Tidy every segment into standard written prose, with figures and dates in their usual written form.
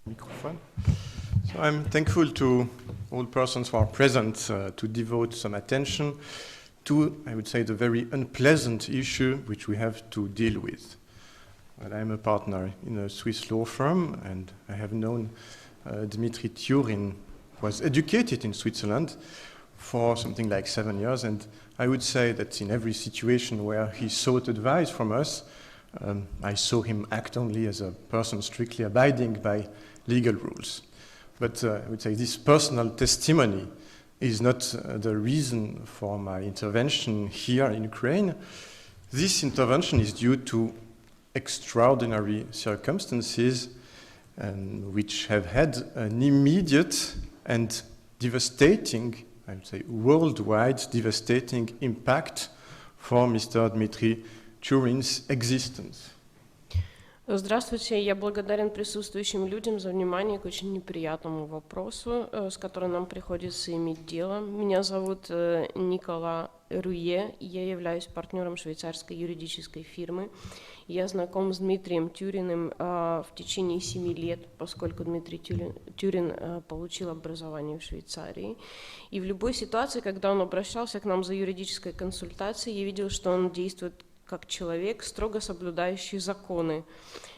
Microphone. So I'm thankful to all persons who are present to devote some attention to, I would say, the very unpleasant issue which we have to deal with. Well, I'm a partner in a Swiss law firm, and I have known Dmytria Tюрин, who was educated in Switzerland for something like 7 years, and I would say that in every situation where he sought advice from us, I saw him act only as a person strictly abiding by legal rules. But I would say this personal testimony is not the reason for my intervention here in Ukraine. This intervention is due to extraordinary circumstances which have had an immediate and devastating, I would say worldwide devastating impact for Mr. Dmytria Тюрин's existence. Здравствуйте, я благодарен присутствующим людям за внимание к очень неприятному вопросу, с которым нам приходится иметь дело. Меня зовут Никола Руе, я являюсь партнером швейцарской юридической фирмы. Я знаком с Дмитрием Тюриным в течение 7 лет, поскольку Дмитрий Тюрин получил образование в Швейцарии. И в любой ситуации, когда он обращался к нам за юридической консультацией, я видел, что он действует как человек, строго соблюдающий законы.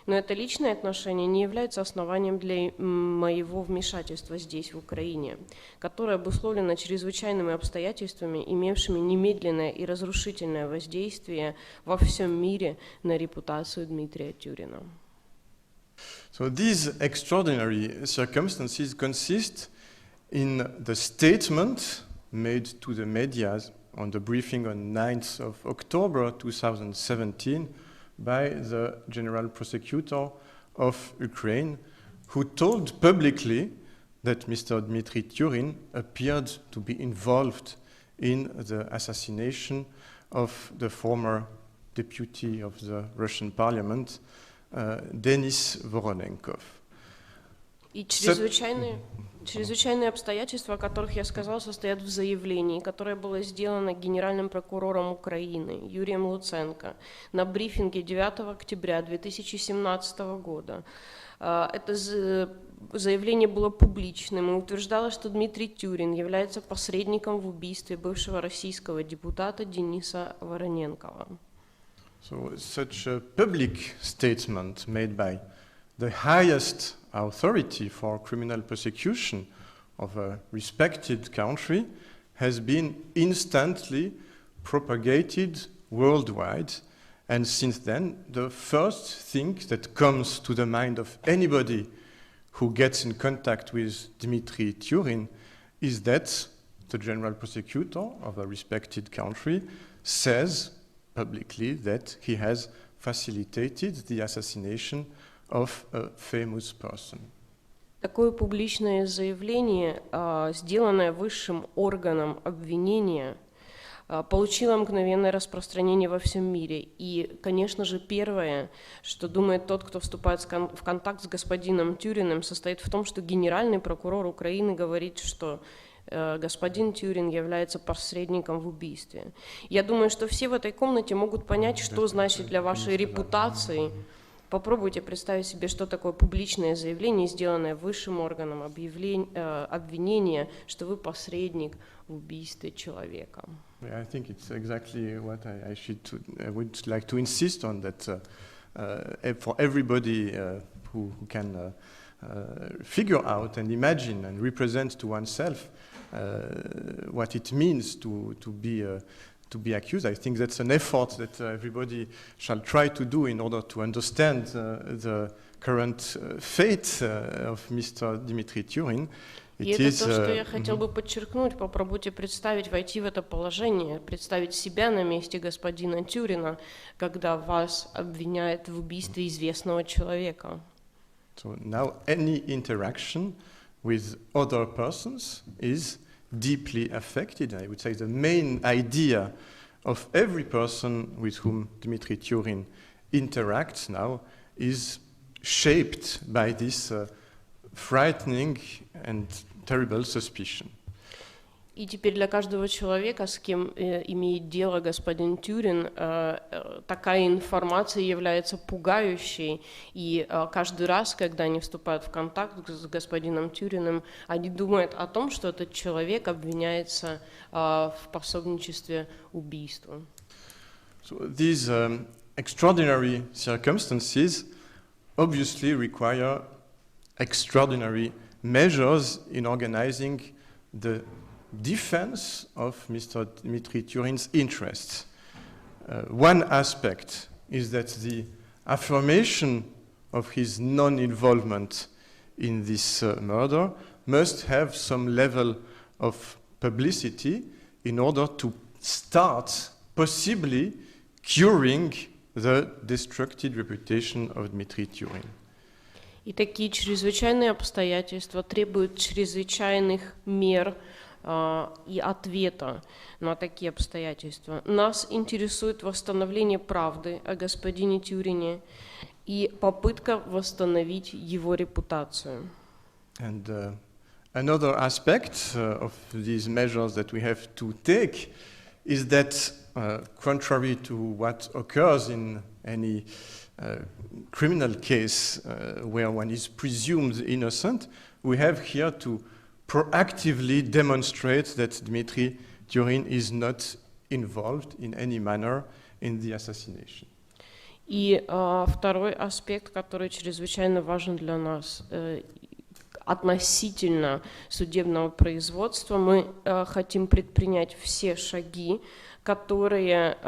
Но это личное отношение не является основанием для моего вмешательства здесь, в Украине, которое обусловлено чрезвычайными обстоятельствами, имевшими немедленное и разрушительное воздействие во всем мире на репутацию Дмитрия Тюрина. So these extraordinary circumstances consist in the statement made to the media on the briefing on 9th of October 2017 by the General Prosecutor of Ukraine, who told publicly that Mr. Dmytria Tюрин appeared to be involved in the assassination of the former deputy of the Russian parliament, Denis Voronenkov. И чрезвычайные обстоятельства, о которых я сказал, состоят в заявлении, которое было сделано генеральным прокурором Украины Юрием Луценко на брифинге 9 октября 2017 года. Это заявление было публичным и утверждало, что Дмитрий Тюрин является посредником в убийстве бывшего российского депутата Дениса Вороненкова. So such a public statement made by the highest authority for criminal prosecution of a respected country has been instantly propagated worldwide, and since then the first thing that comes to the mind of anybody who gets in contact with Dmytria Tюрин is that the general prosecutor of a respected country says publicly that he has facilitated the assassination of a famous person. Такое публичное заявление, сделанное высшим органом обвинения, получило мгновенное распространение во всем мире. И, конечно же, первое, что думает тот, кто вступает в контакт с господином Тюриным, состоит в том, что генеральный прокурор Украины говорит, что господин Тюрин является посредником в убийстве. Я думаю, что все в этой комнате могут понять, что значит для вашей репутации. Попробуйте представить себе, что такое публичное заявление, сделанное высшим органом обвинения, что вы посредник в убийстве человека. I think it's exactly what I would like to insist on, that for everybody who can figure out and imagine and represent to oneself what it means to be accused. I think that's an effort that everybody shall try to do in order to understand the current fate of Mr. Dmytria Tюрин. И это то, что я хотел бы подчеркнуть. Попробуйте представить, войти в это положение, представить себя на месте господина Тюрина, когда вас обвиняют в убийстве известного человека. So now any interaction with other persons is deeply affected. I would say the main idea of every person with whom Dmytria Tюрин interacts now is shaped by this frightening and terrible suspicion. И теперь для каждого человека, с кем имеет дело господин Тюрин, такая информация является пугающей. И каждый раз, когда они вступают в контакт с господином Тюриным, они думают о том, что этот человек обвиняется в пособничестве убийству. So these extraordinary circumstances obviously require extraordinary measures in organizing the defense of Mr. Dmitry Tyurin's interests. One aspect is that the affirmation of his non-involvement in this murder must have some level of publicity in order to start possibly curing the destructed reputation of Dmitry Тюрин. И такие чрезвычайные обстоятельства требуют чрезвычайных мер и ответа на такие обстоятельства. Нас интересует восстановление правды о господине Тюрине и попытка восстановить его репутацию. And another aspect of these measures that we have to take is that, contrary to what occurs in any criminal case where one is presumed innocent, we have here to proactively demonstrate that Dmitry Тюрин is not involved in any manner in the assassination. И второй аспект, который чрезвычайно важен для нас, относительно судебного производства, мы хотим предпринять все шаги, которые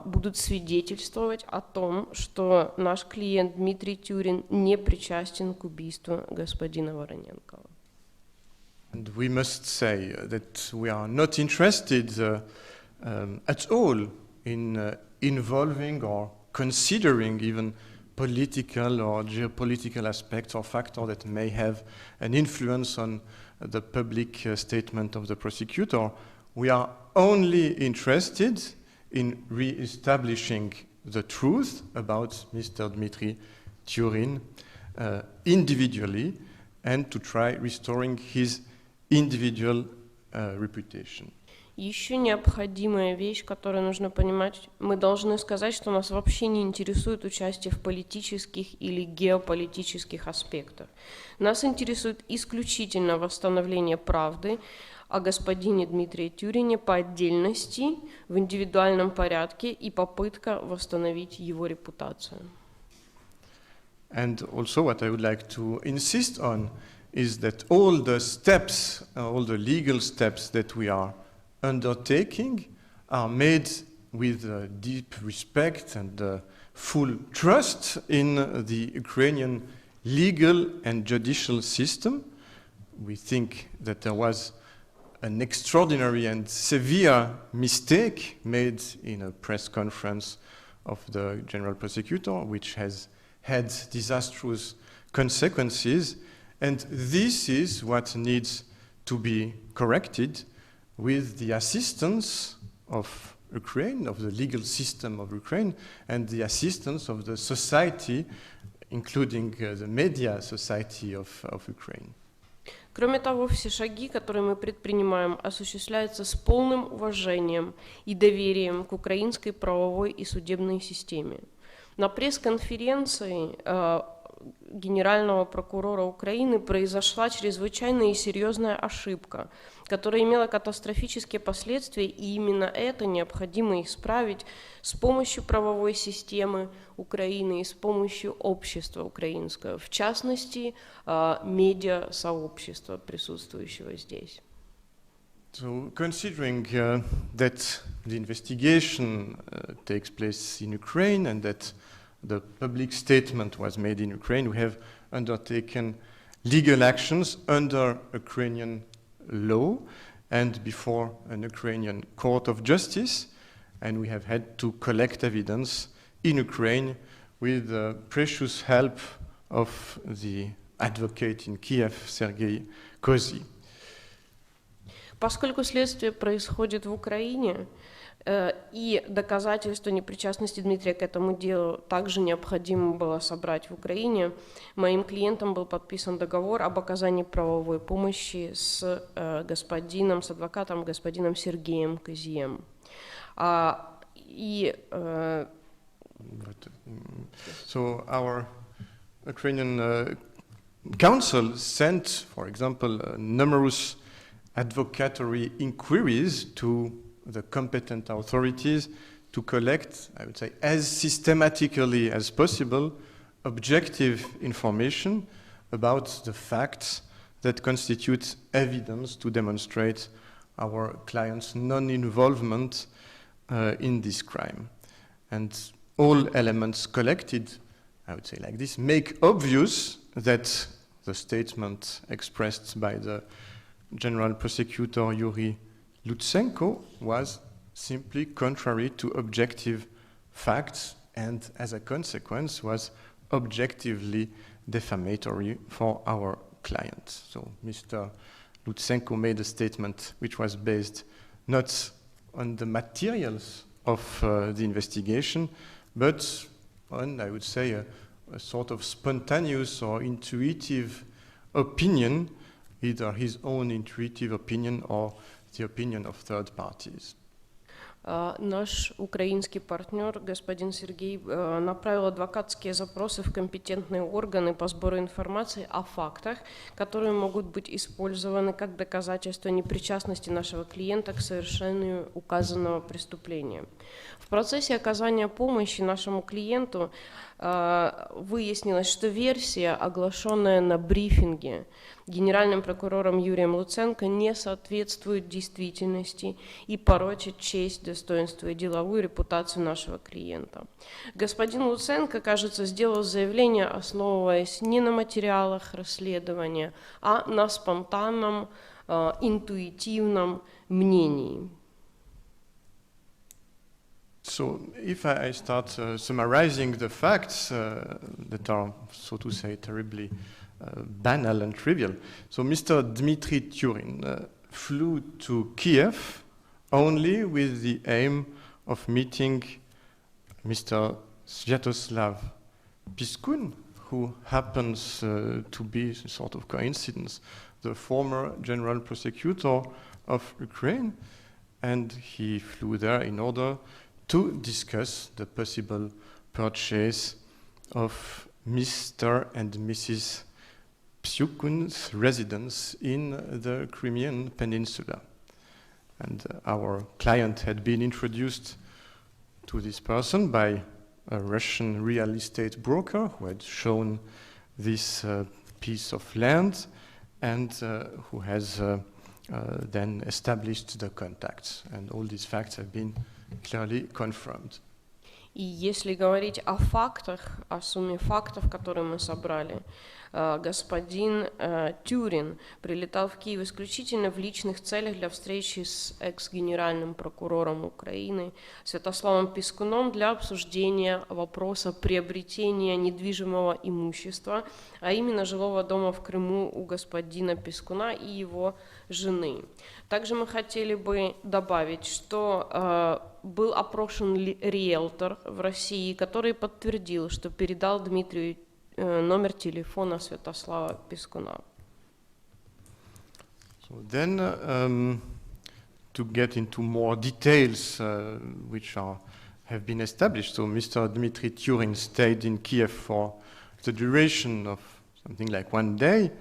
будут свидетельствовать о том, что наш клиент Дмитрий Тюрин не причастен к убийству господина Вороненкова. And we must say that we are not interested at all in involving or considering even political or geopolitical aspects or factors that may have an influence on the public statement of the prosecutor. We are only interested in re-establishing the truth about Mr. Dmitry Тюрин individually and to try restoring his individual reputation. Еще необходимая вещь, которую нужно понимать, мы должны сказать, что нас вообще не интересует участие в политических или геополитических аспектах. Нас интересует исключительно восстановление правды о господине Дмитрии Тюрине по отдельности, в индивидуальном порядке и попытка восстановить его репутацию. And also what I would like to insist on is that all the steps, all the legal steps that we are undertaking are made with deep respect and full trust in the Ukrainian legal and judicial system. We think that there was an extraordinary and severe mistake made in a press conference of the general prosecutor, which has had disastrous consequences. And this is what needs to be corrected with the assistance of Ukraine, of the legal system of Ukraine, and the assistance of the society, including the media society of Ukraine. Кроме того, все шаги, которые мы предпринимаем, осуществляются с полным уважением и доверием к украинской правовой и судебной системе. На пресс-конференции генерального прокурора Украины произошла чрезвычайная и серьезная ошибка, которая имела катастрофические последствия, и именно это необходимо исправить с помощью правовой системы Украины и с помощью общества украинского, в частности, медиа-сообщества, присутствующего здесь. So, considering that the investigation takes place in Ukraine and that the public statement was made in Ukraine, we have undertaken legal actions under Ukrainian law and before an Ukrainian court of justice, and we have had to collect evidence in Ukraine with the precious help of the advocate in Kiev, Sergei Kozy. Поскольку следствие происходит в Украине, и доказательства непричастности Дмитрия к этому делу также необходимо было собрать в Украине, моим клиентом был подписан договор об оказании правовой помощи с адвокатом господином Сергеем Козием. So our Ukrainian council sent, for example, numerous advocatory inquiries to the competent authorities to collect, I would say, as systematically as possible, objective information about the facts that constitute evidence to demonstrate our clients' non-involvement in this crime. And all elements collected, I would say like this, make obvious that the statement expressed by the General Prosecutor Yuri Lutsenko was simply contrary to objective facts and, as a consequence, was objectively defamatory for our client. So Mr. Lutsenko made a statement which was based not on the materials of the investigation, but on, I would say, a sort of spontaneous or intuitive opinion, either his own intuitive opinion or the opinion of third parties. Наш украинский партнер, господин Сергей, направил адвокатские запросы в компетентные органы по сбору информации о фактах, которые могут быть использованы как доказательство непричастности нашего клиента к совершению указанного преступления. В процессе оказания помощи нашему клиенту выяснилось, что версия, оглашенная на брифинге генеральным прокурором Юрием Луценко, не соответствует действительности и порочит честь, достоинство и деловую репутацию нашего клиента. Господин Луценко, кажется, сделал заявление, основываясь не на материалах расследования, а на спонтанном, интуитивном мнении. So if I start summarizing the facts that are, so to say, terribly banal and trivial. So Mr. Dmitry Tюрин flew to Kiev only with the aim of meeting Mr. Sviatoslav Piskun, who happens to be, sort of coincidence, the former general prosecutor of Ukraine, and he flew there in order to discuss the possible purchase of Mr. and Mrs. Psyukun's residence in the Crimean Peninsula. And our client had been introduced to this person by a Russian real estate broker who had shown this piece of land and who has then established the contacts. And all these facts have been clearly confirmed. И если говорить о фактах, о сумме фактов, которые мы собрали, господин Тюрин прилетал в Киев исключительно в личных целях для встречи с экс-генеральным прокурором Украины Святославом Пискуном для обсуждения вопроса приобретения недвижимого имущества, а именно жилого дома в Крыму у господина Пискуна и его жены. Также мы хотели бы добавить, что был опрошен риэлтор в России, который подтвердил, что передал Дмитрию номер телефона Святослава Пискуна. So then, to get into more details which have been established, so Mr. Dmitry Tюрин stayed in Kiev for the duration of something like 1 day,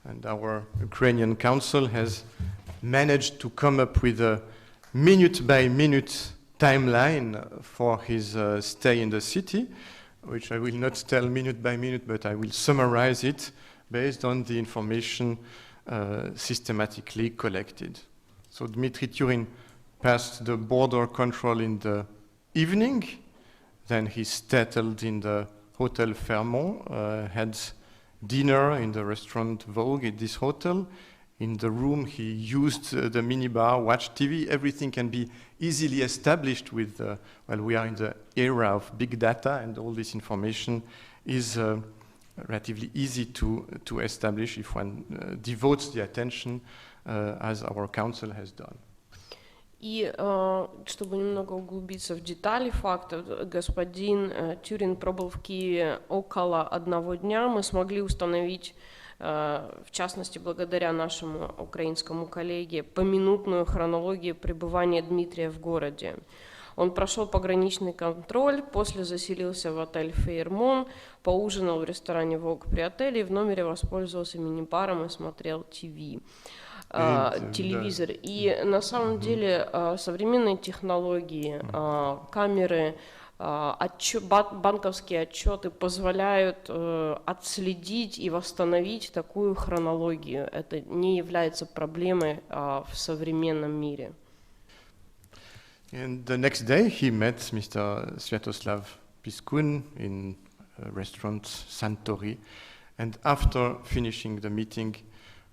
and our Ukrainian counsel has managed to come up with a minute-by-minute timeline for his stay in the city, which I will not tell minute by minute, but I will summarize it based on the information systematically collected. So Dmitry Tюрин passed the border control in the evening, then he settled in the Hotel Fairmont, had dinner in the restaurant Vogue at this hotel. In the room he used the minibar, watched TV. Everything can be easily established with, well, we are in the era of big data, and all this information is relatively easy to establish if one devotes the attention as our council has done. И чтобы немного углубиться в детали фактов, господин Тюрин пробыл в Киеве около 1 дня. Мы смогли установить, в частности, благодаря нашему украинскому коллеге, поминутную хронологию пребывания Дмитрия в городе. Он прошел пограничный контроль, после заселился в отель «Фейермон», поужинал в ресторане «Волк» при отеле и в номере воспользовался мини-баром и смотрел телевизор. И на самом деле современные технологии, камеры, банковские отчеты позволяют отследить и восстановить такую хронологию. Это не является проблемой в современном мире. And the next day he met Mr. Sviatoslav Piskun in a restaurant Santori, and after finishing the meeting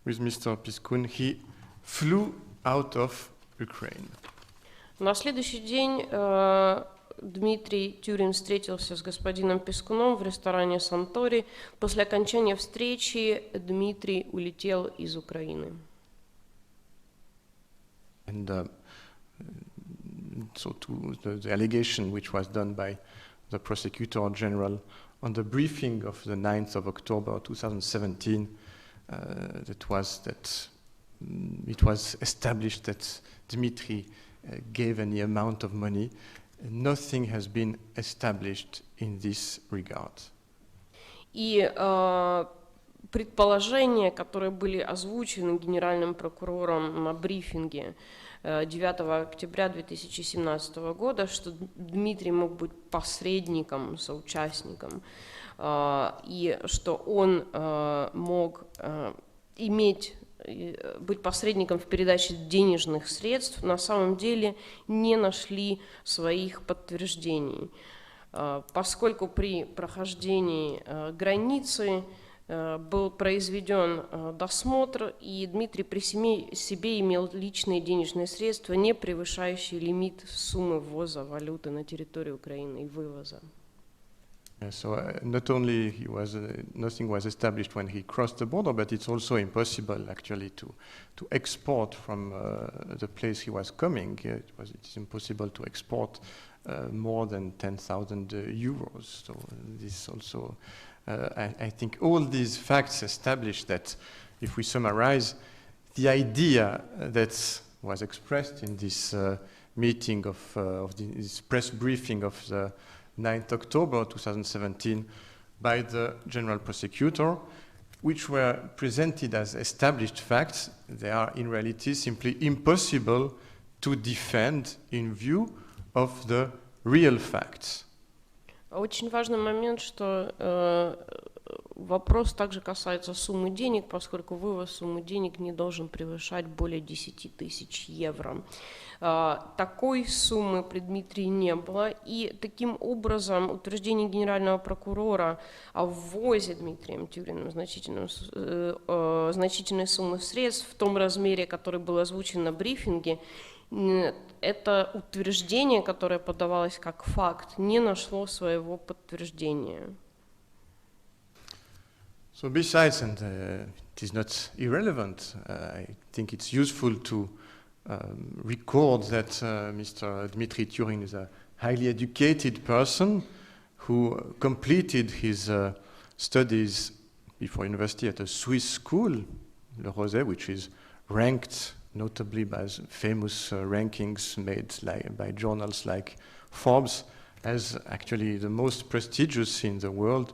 with Mr. Piskun, he flew out of Ukraine. На следующий день Дмитрий Тюрин встретился с господином Пискуном в ресторане Сантори. После окончания встречи Дмитрий улетел из Украины. And so to the allegation which was done by the Prosecutor General on the briefing of the 9th of October 2017, it was established that Dmitry gave any amount of money. Nothing has been established in this regard. И предположения, которые были озвучены генеральным прокурором на брифинге 9 октября 2017 года, что Дмитрий мог быть посредником, соучастником, и что он мог быть посредником в передаче денежных средств, на самом деле не нашли своих подтверждений, поскольку при прохождении границы был произведен досмотр, и Дмитрий при себе имел личные денежные средства, не превышающие лимит суммы ввоза валюты на территорию Украины и вывоза. So not only nothing was established when he crossed the border, but it's also impossible actually to export from the place he was coming. It is impossible to export more than 10,000 euros. So this also, I think all these facts establish that, if we summarize, the idea that was expressed in this meeting of this press briefing of the 9th October 2017 by the General Prosecutor, which were presented as established facts, they are in reality simply impossible to defend in view of the real facts. Очень важный момент, что вопрос также касается суммы денег, поскольку вывоз суммы денег не должен превышать более 10 тысяч евро. Такой суммы при Дмитрии не было, и таким образом утверждение генерального прокурора о ввозе Дмитрием Тюриным значительной суммы средств в том размере, который был озвучен на брифинге, это утверждение, которое подавалось как факт, не нашло своего подтверждения. So besides, and it is not irrelevant, I think it's useful to record that Mr. Dmitry Tюрин is a highly educated person who completed his studies before university at a Swiss school, Le Rosé, which is ranked notably by famous rankings made by journals like Forbes as actually the most prestigious in the world.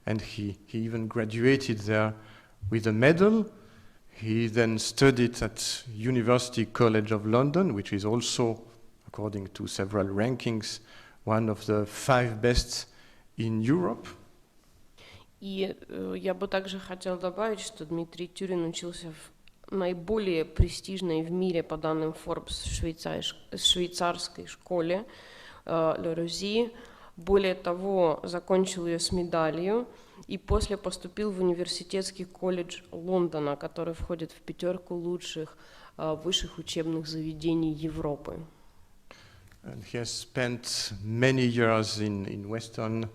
And he even graduated there with a medal. He then studied at University College of London, which is also, according to several rankings, one of the 5 best in Europe. И я бы также хотела добавить, что Дмитрий Тюрин учился в наиболее престижной в мире, по данным Forbes, швейцарской школе Le Rosé. Более того, закончил ее с медалью и после поступил в университетский колледж Лондона, который входит в 5 лучших высших учебных заведений Европы. And he has spent many years in Western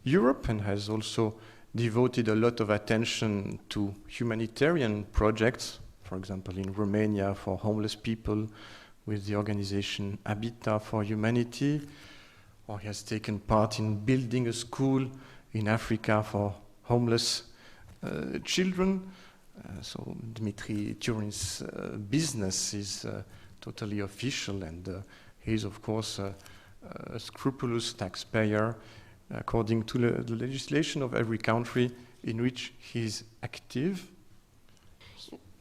Europe and has also devoted a lot of attention to humanitarian projects, for example, in Romania for homeless people with the organization Habitat for Humanity, or he has taken part in building a school in Africa for homeless children. So Dmitry Turin's business is totally official, and he is, of course, a scrupulous taxpayer according to the legislation of every country in which he is active.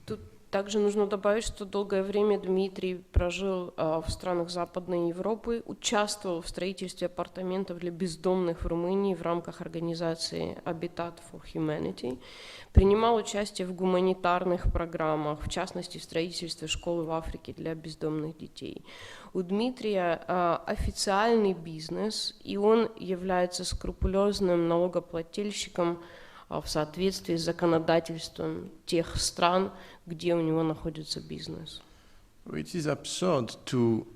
Тут также нужно добавить, что долгое время Дмитрий прожил в странах Западной Европы, участвовал в строительстве апартаментов для бездомных в Румынии в рамках организации Habitat for Humanity, принимал участие в гуманитарных программах, в частности в строительстве школы в Африке для бездомных детей. У Дмитрия официальный бизнес, и он является скрупулезным налогоплательщиком в соответствии с законодательством тех стран, где у него находится бизнес. It is absurd to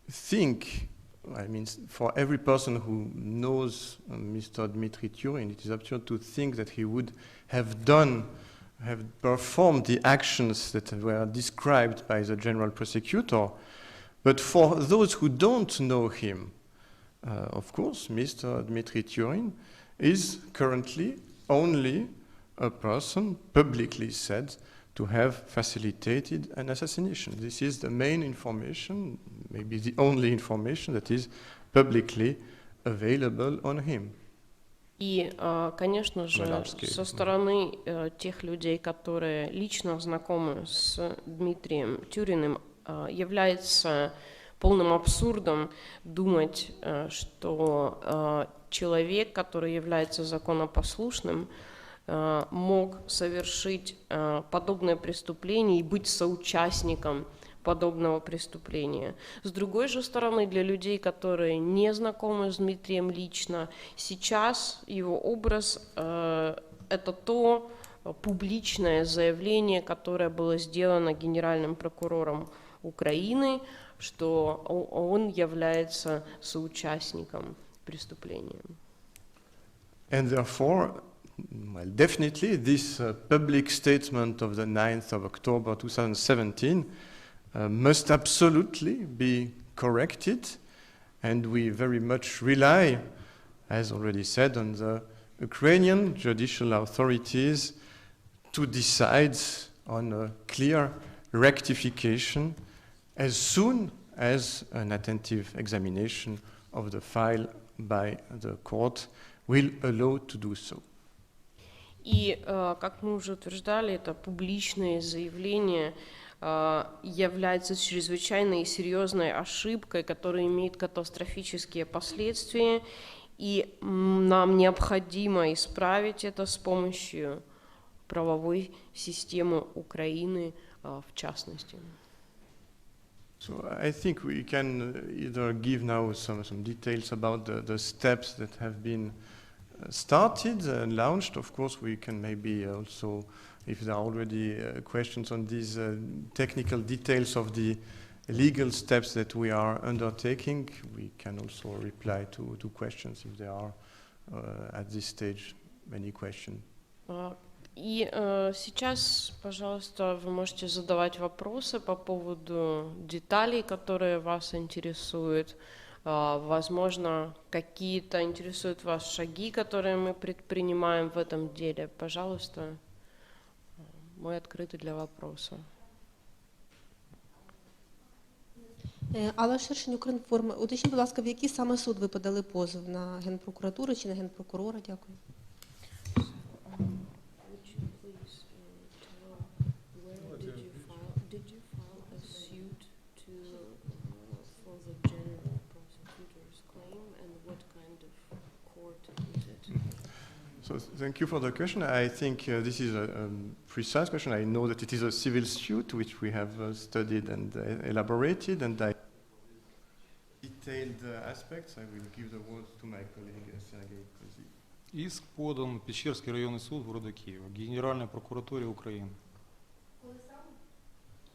think, I mean, for every person who knows Mr. Dmitry Turin, it is absurd to think that he would have performed the actions that were described by the general prosecutor. But for those who don't know him, of course, Mr. Dmitry Turin is currently only a person publicly said to have facilitated an assassination. This is the main information, maybe the only information that is publicly available on him. И, конечно же, со стороны тех людей, которые лично знакомы с Дмитрием Тюриным, является полным абсурдом думать, что человек, который является законопослушным, мог совершить подобное преступление и быть соучастником подобного преступления. С другой же стороны, для людей, которые не знакомы с Дмитрием лично, сейчас его образ это то публичное заявление, которое было сделано генеральным прокурором Украины, что он является соучастником преступления. And therefore, well, definitely this public statement of the 9th of October 2017 must absolutely be corrected, and we very much rely, as already said, on the Ukrainian judicial authorities to decide on a clear rectification as soon as an attentive examination of the file by the court will allow to do so. И, как мы уже утверждали, это публичное заявление является чрезвычайной и серьезной ошибкой, которая имеет катастрофические последствия, и нам необходимо исправить это с помощью правовой системы Украины в частности. So I think we can either give now some details about the steps that have been started and launched. Of course, we can maybe also, if there are already questions on these technical details of the legal steps that we are undertaking, we can also reply to questions if there are at this stage any question. И сейчас, пожалуйста, вы можете задавать вопросы по поводу деталей, которые вас интересуют. Возможно, какие-то интересуют вас шаги, которые мы предпринимаем в этом деле. Пожалуйста, мы открыты для вопросов. Алла Шершень, Укрінформ. Уточніть, будь ласка, в який саме суд ви подали позов? На Генпрокуратуру чи на Генпрокурора? Дякую. So thank you for the question. I think this is a precise question. I know that it is a civil suit which we have studied and elaborated, and I detailed aspects. I will give the word to my colleague Sergei Kozy. Иск подан Печерский районный суд города Киева, Генеральной прокуратуре Украины.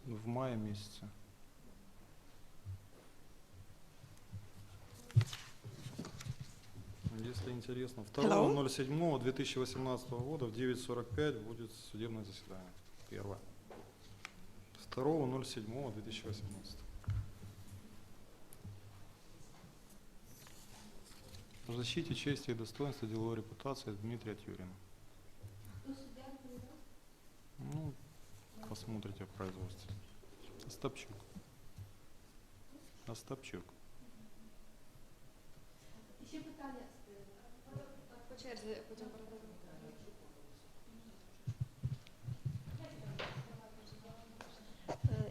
В мае месяце. Если интересно, Hello. 2.07.2018 года в 9:45 будет судебное заседание. Первое. 2.07.2018. О защите, чести и достоинства, деловой репутации Дмитрия Тюрина. Ну, посмотрите в производстве. Остапчук. Остапчук. Ще питання по черзі, потім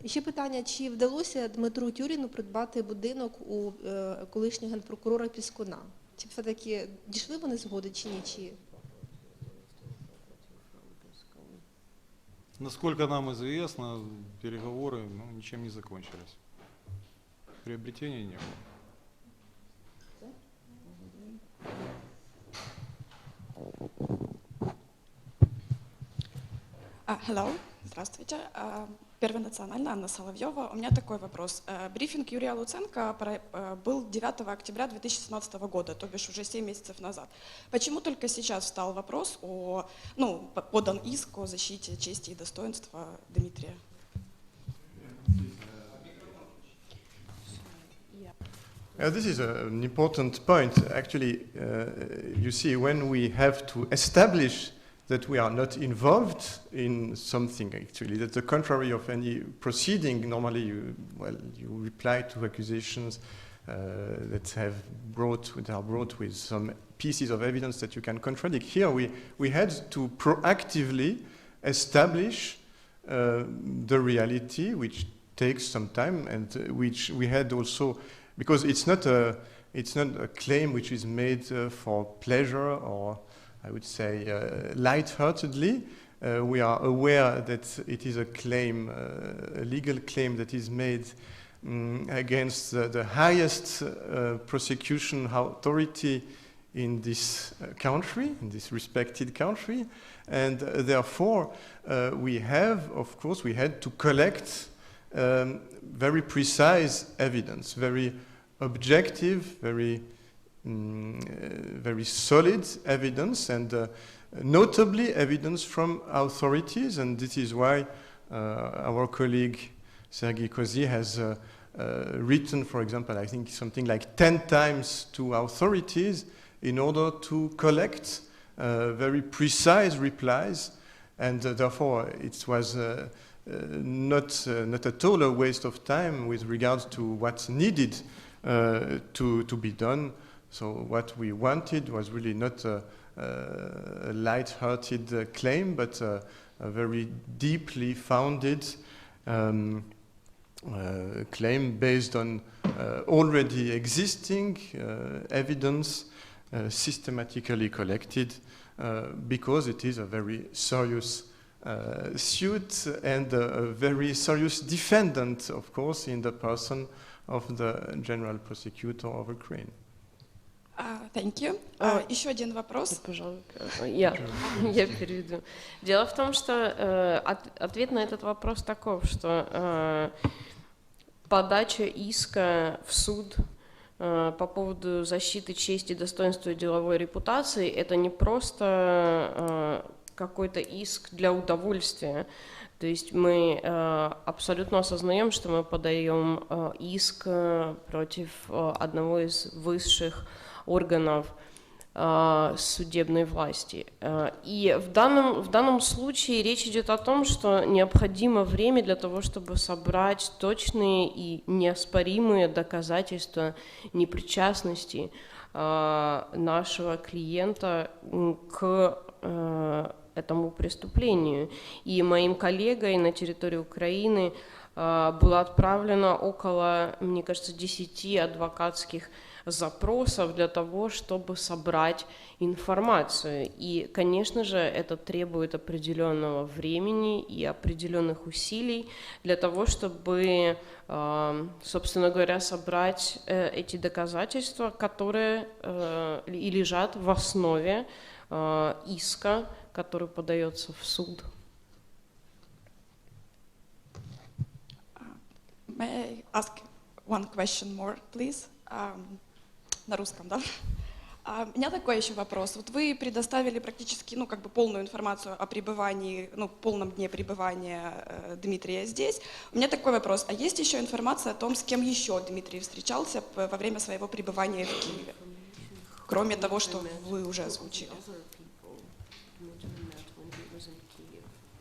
І ще питання, чи вдалося Дмитру Тюріну придбати будинок у колишнього генпрокурора Піскуна? Чи все-таки дійшли вони згоди, чи ні? Чи... Насколько нам известно, переговоры ничем не закончились. Приобретения не было. Hello, здравствуйте. Первый национальный, Анна Соловьева. У меня такой вопрос. Брифинг Юрия Луценко был 9 октября 2017 года, то бишь уже 7 месяцев назад. Почему только сейчас встал вопрос подан иск о защите чести и достоинства Дмитрия? This is an important point. Actually, you see, when we have to establish that we are not involved in something, actually, that's the contrary of any proceeding. Normally, you reply to accusations that are brought with some pieces of evidence that you can contradict. Here, we had to proactively establish the reality, which takes some time, and which we had also, because it's not a claim which is made for pleasure or, I would say, light-heartedly. We are aware that it is a claim, a legal claim that is made against the highest prosecution authority in this country, in this respected country, and therefore we had to collect very precise evidence, very objective, very solid evidence, and notably evidence from authorities. And this is why our colleague Sergei Kozy has written, for example, I think something like 10 times to authorities in order to collect very precise replies, and therefore it was not at all a waste of time with regards to what's needed to be done. So what we wanted was really not a light-hearted claim, but a very deeply founded claim based on already existing evidence, systematically collected, because it is a very serious suit and a very serious defendant, of course, in the person of the General Prosecutor of Ukraine. Thank you. Еще один вопрос. Пожалуй, я переведу. Дело в том, что ответ на этот вопрос таков, что подача иска в суд по поводу защиты чести, достоинства и деловой репутации — это не просто какой-то иск для удовольствия. То есть мы абсолютно осознаем, что мы подаем иск против одного из высших органов судебной власти. И в данном случае речь идет о том, что необходимо время для того, чтобы собрать точные и неоспоримые доказательства непричастности нашего клиента к этому преступлению. И моим коллегой на территории Украины было отправлено около, мне кажется, 10 адвокатских запросов для того, чтобы собрать информацию. И, конечно же, это требует определенного времени и определенных усилий для того, чтобы, собственно говоря, собрать эти доказательства, которые и лежат в основе иска, который подается в суд. May I ask one question more, please? На русском, да? У меня такой еще вопрос. Вот вы предоставили практически, полную информацию о пребывании, полном дне пребывания Дмитрия здесь. У меня такой вопрос. А есть еще информация о том, с кем еще Дмитрий встречался во время своего пребывания в Киеве? Кроме того, что вы уже озвучили.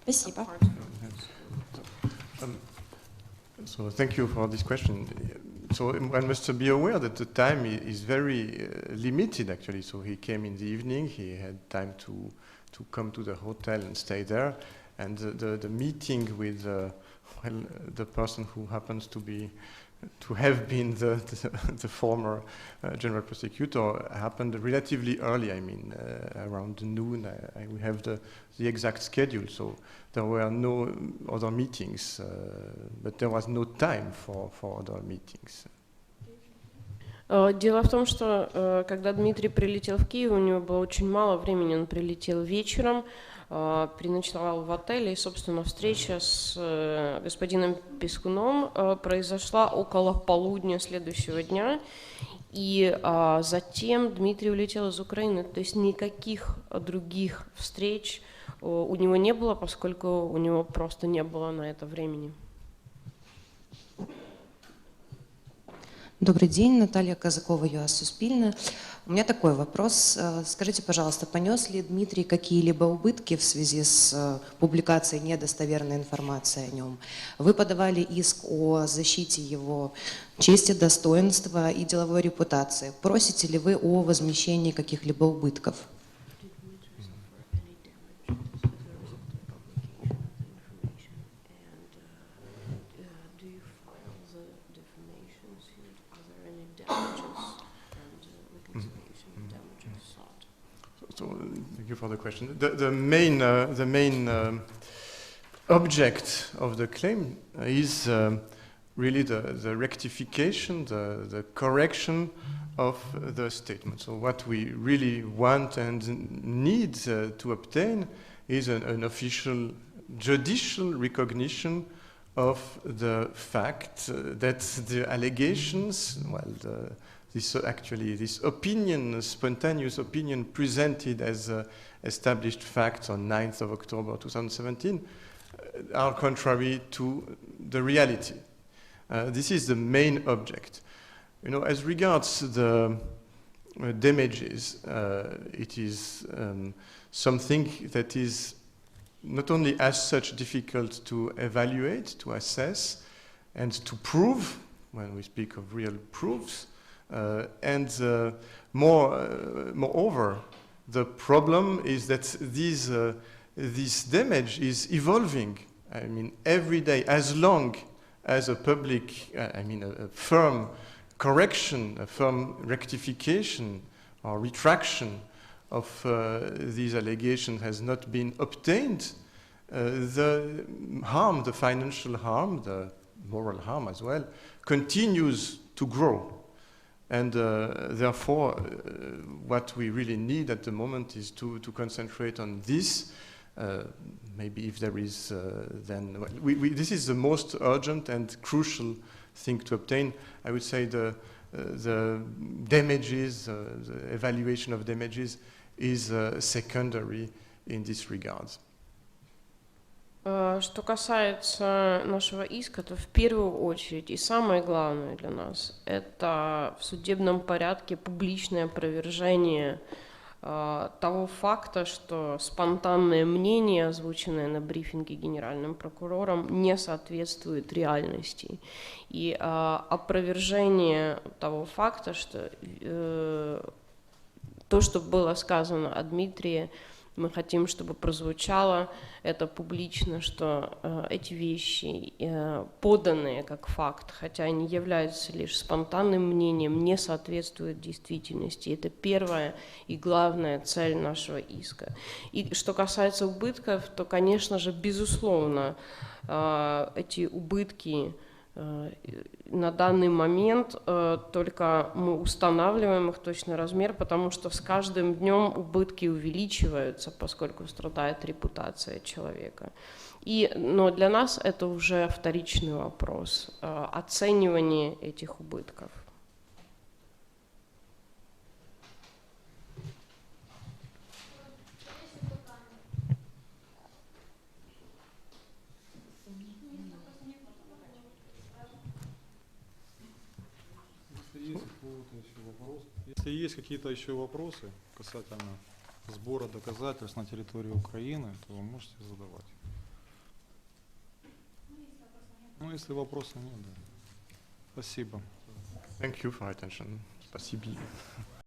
Спасибо. So thank you for this question. So one must be aware that the time is very limited, actually. So he came in the evening. He had time to come to the hotel and stay there. And the meeting with the person who happens to have been the former general prosecutor happened relatively early. I mean, around noon. We have the exact schedule. So there were no other meetings, but there was no time for other meetings. Дело в том, что когда Дмитрий прилетел в Киев, у него было очень мало времени. Он прилетел вечером, переночевал в отеле, и, собственно, встреча с господином Пескуном произошла около полудня следующего дня, и затем Дмитрий улетел из Украины. То есть никаких других встреч у него не было, поскольку у него просто не было на это времени. Добрый день, Наталья Казакова, ЮА Суспільне. У меня такой вопрос. Скажите, пожалуйста, понес ли Дмитрий какие-либо убытки в связи с публикацией недостоверной информации о нем? Вы подавали иск о защите его чести, достоинства и деловой репутации. Просите ли вы о возмещении каких-либо убытков? So, thank you for the question. The main object of the claim is really the rectification, the correction of the statement. So what we really want and need to obtain is an official judicial recognition of the fact that the allegations, this opinion, spontaneous opinion presented as established facts on 9th of October 2017 are contrary to the reality. This is the main object. As regards the damages, it is something that is not only as such difficult to evaluate, to assess, and to prove, when we speak of real proofs, moreover, the problem is that this damage is evolving. I mean, every day, as long as a firm correction, a firm rectification or retraction of these allegations has not been obtained, the harm, the financial harm, the moral harm as well, continues to grow. And therefore, what we really need at the moment is to concentrate on this. Maybe if there is, this is the most urgent and crucial thing to obtain. I would say the damages, the evaluation of damages is secondary in this regard. Что касается нашего иска, то в первую очередь и самое главное для нас – это в судебном порядке публичное опровержение того факта, что спонтанное мнение, озвученное на брифинге генеральным прокурором, не соответствует реальности. И опровержение того факта, что то, что было сказано о Дмитрии, мы хотим, чтобы прозвучало это публично, что эти вещи, поданные как факт, хотя они являются лишь спонтанным мнением, не соответствуют действительности. Это первая и главная цель нашего иска. И что касается убытков, то, конечно же, безусловно, эти убытки на данный момент только мы устанавливаем их точный размер, потому что с каждым днем убытки увеличиваются, поскольку страдает репутация человека. Но для нас это уже вторичный вопрос, оценивание этих убытков. есть какие-то еще вопросы касательно сбора доказательств на территории Украины, то вы можете задавать. Ну, если вопросов нет, да. Спасибо. Thank you for your attention. Спасибо.